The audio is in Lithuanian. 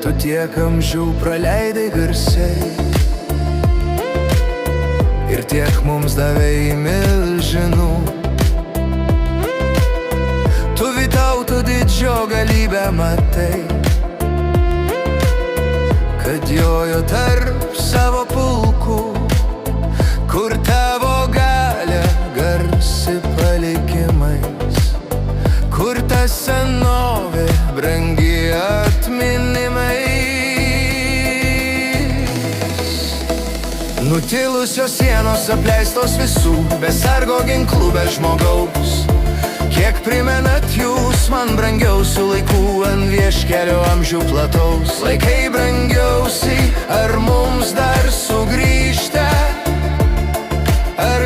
Tu tiek amžių praleidai garsiai ir tiek mums davei milžinų. Tu Vytauto didžio galybę matai, kad jojo tarp savo pulkų, kur tavo galia garsi palikimais, kur ta senovė brangi atminimais. Nutilusios sienos apleistos visų, be sargo ginklų, be žmogaus. Kiek primenat jūs man brangiausių laikų ant vieškelio amžių plataus. Laikai brangiausiai, ar mums dar sugrįžta, ar